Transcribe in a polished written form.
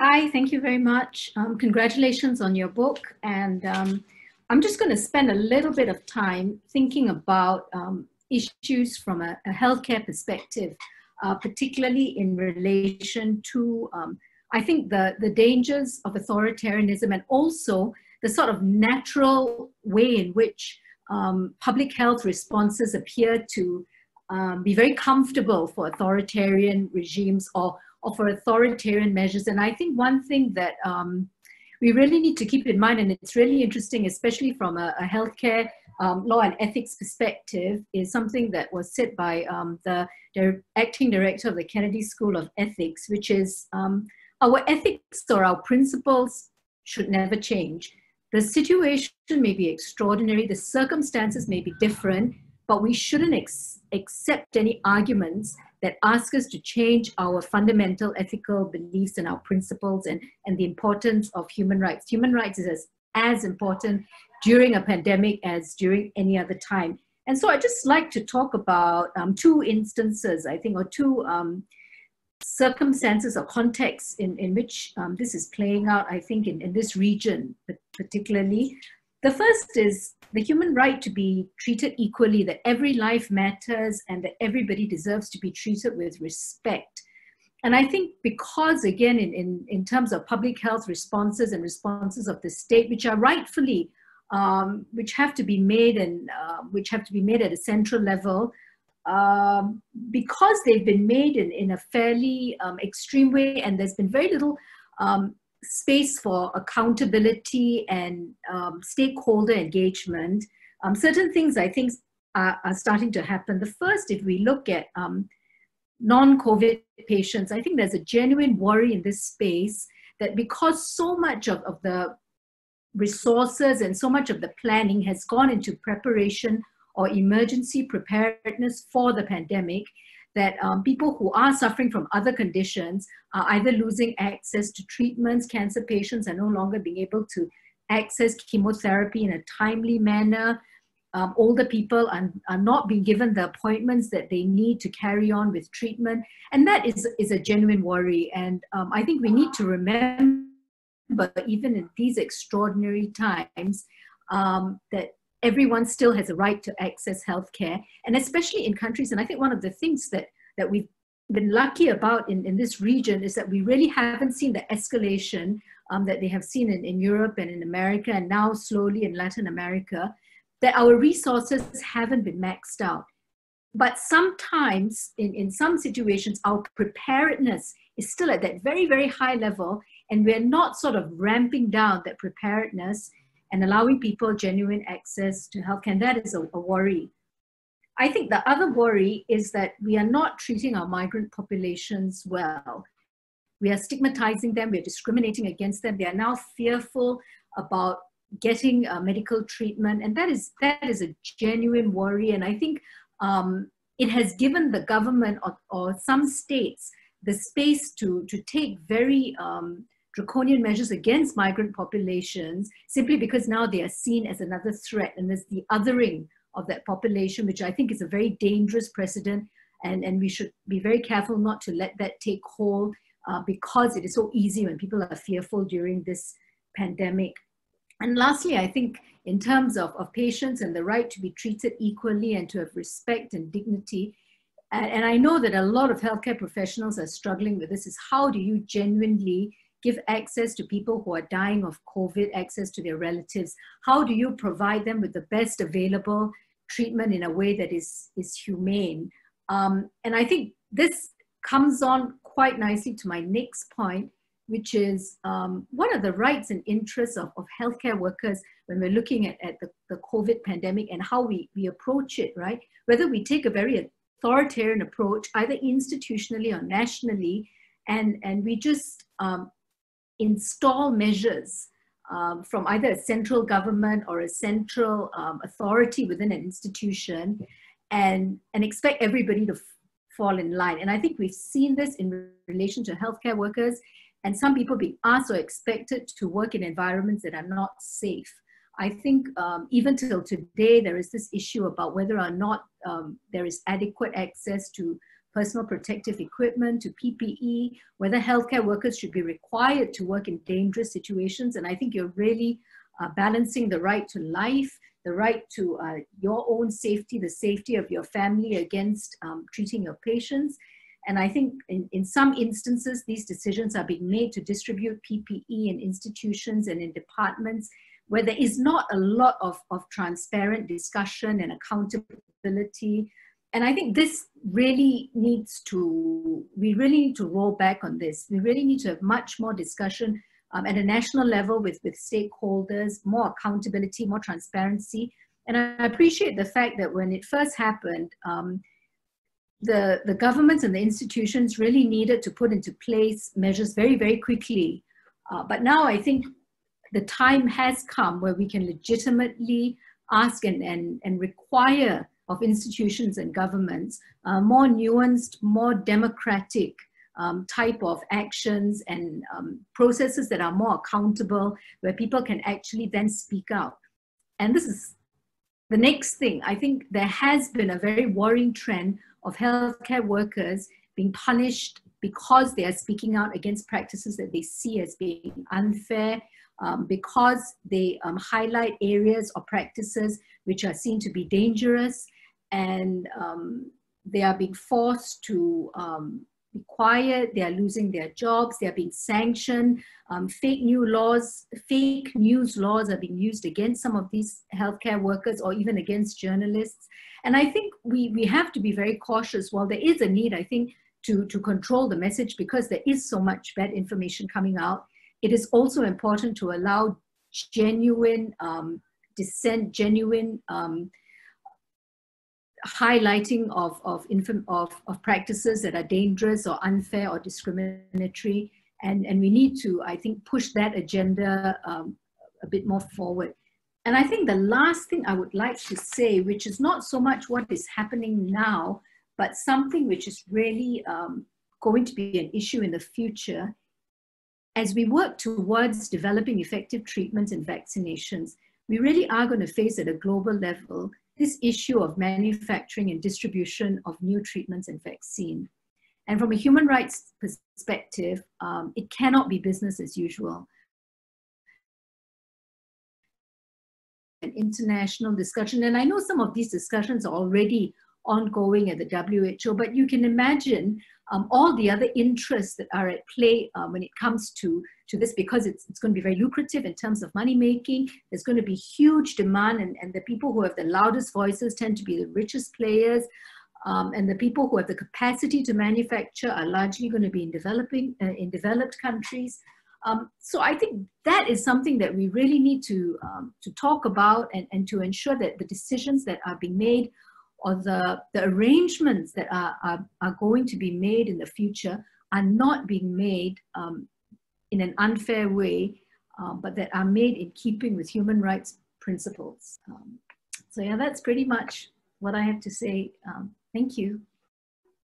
Hi, thank you very much. Congratulations on your book. And I'm just going to spend a little bit of time thinking about issues from a healthcare perspective, particularly in relation to, I think, the dangers of authoritarianism and also the sort of natural way in which public health responses appear to be very comfortable for authoritarian regimes or for authoritarian measures. And I think one thing that we really need to keep in mind, and it's really interesting, especially from a healthcare law and ethics perspective, is something that was said by the acting director of the Kennedy School of Ethics, which is our ethics or our principles should never change. The situation may be extraordinary, the circumstances may be different, but we shouldn't accept any arguments that ask us to change our fundamental ethical beliefs and our principles and the importance of human rights. Human rights is as important during a pandemic as during any other time. And so I'd just like to talk about two instances, I think, or two circumstances or contexts in which this is playing out, I think, in this region particularly. The first is the human right to be treated equally, that every life matters and that everybody deserves to be treated with respect. And I think because, again, in terms of public health responses and responses of the state, which are rightfully, which have to be made and which have to be made at a central level, because they've been made in a fairly extreme way, and there's been very little space for accountability and stakeholder engagement, certain things I think are starting to happen. The first, if we look at non-COVID patients, I think there's a genuine worry in this space that because so much of the resources and so much of the planning has gone into preparation or emergency preparedness for the pandemic, that people who are suffering from other conditions are either losing access to treatments. Cancer patients are no longer being able to access chemotherapy in a timely manner. Older people are not being given the appointments that they need to carry on with treatment. And that is a genuine worry. And I think we need to remember, even in these extraordinary times, that everyone still has a right to access healthcare, and especially in countries. And I think one of the things that we've been lucky about in this region is that we really haven't seen the escalation that they have seen in Europe and in America, and now slowly in Latin America, that our resources haven't been maxed out. But sometimes, in some situations, our preparedness is still at that very, very high level, and we're not sort of ramping down that preparedness and allowing people genuine access to healthcare. And that is a worry. I think the other worry is that we are not treating our migrant populations well. We are stigmatizing them, we're discriminating against them. They are now fearful about getting medical treatment. And that is a genuine worry. And I think it has given the government or some states the space to take very draconian measures against migrant populations, simply because now they are seen as another threat. And there's the othering of that population, which I think is a very dangerous precedent. And we should be very careful not to let that take hold because it is so easy when people are fearful during this pandemic. And lastly, I think in terms of patients and the right to be treated equally and to have respect and dignity, and I know that a lot of healthcare professionals are struggling with this, is how do you genuinely give access to people who are dying of COVID, access to their relatives? How do you provide them with the best available treatment in a way that is humane? And I think this comes on quite nicely to my next point, which is what are the rights and interests of healthcare workers when we're looking at the COVID pandemic and how we approach it, right? Whether we take a very authoritarian approach, either institutionally or nationally, and we just install measures from either a central government or a central authority within an institution and expect everybody to fall in line. And I think we've seen this in relation to healthcare workers, and some people being asked or expected to work in environments that are not safe. I think even till today, there is this issue about whether or not there is adequate access to personal protective equipment to PPE, whether healthcare workers should be required to work in dangerous situations. And I think you're really balancing the right to life, the right to your own safety, the safety of your family against treating your patients. And I think in some instances, these decisions are being made to distribute PPE in institutions and in departments where there is not a lot of transparent discussion and accountability. And I think this really needs to, we really need to roll back on this. We really need to have much more discussion at a national level with stakeholders, more accountability, more transparency. And I appreciate the fact that when it first happened, the governments and the institutions really needed to put into place measures very, very quickly. But now I think the time has come where we can legitimately ask and require of institutions and governments more nuanced, more democratic type of actions and processes that are more accountable, where people can actually then speak out. And this is the next thing. I think there has been a very worrying trend of healthcare workers being punished because they are speaking out against practices that they see as being unfair, because they highlight areas or practices which are seen to be dangerous, and they are being forced to be quiet, they are losing their jobs, they are being sanctioned, fake news laws are being used against some of these healthcare workers or even against journalists. And I think we have to be very cautious. While there is a need, I think, to control the message because there is so much bad information coming out, it is also important to allow genuine dissent, genuine highlighting of practices that are dangerous or unfair or discriminatory. And we need to, I think, push that agenda a bit more forward. And I think the last thing I would like to say, which is not so much what is happening now, but something which is really going to be an issue in the future, as we work towards developing effective treatments and vaccinations, we really are going to face at a global level this issue of manufacturing and distribution of new treatments and vaccine. And from a human rights perspective, it cannot be business as usual. An international discussion, and I know some of these discussions are already ongoing at the WHO, but you can imagine all the other interests that are at play when it comes to this, because it's going to be very lucrative in terms of money making. There's going to be huge demand, and the people who have the loudest voices tend to be the richest players, and the people who have the capacity to manufacture are largely going to be in developed countries. So I think that is something that we really need to talk about and to ensure that the decisions that are being made or the arrangements that are going to be made in the future are not being made in an unfair way, but that are made in keeping with human rights principles. So yeah, that's pretty much what I have to say. Thank you.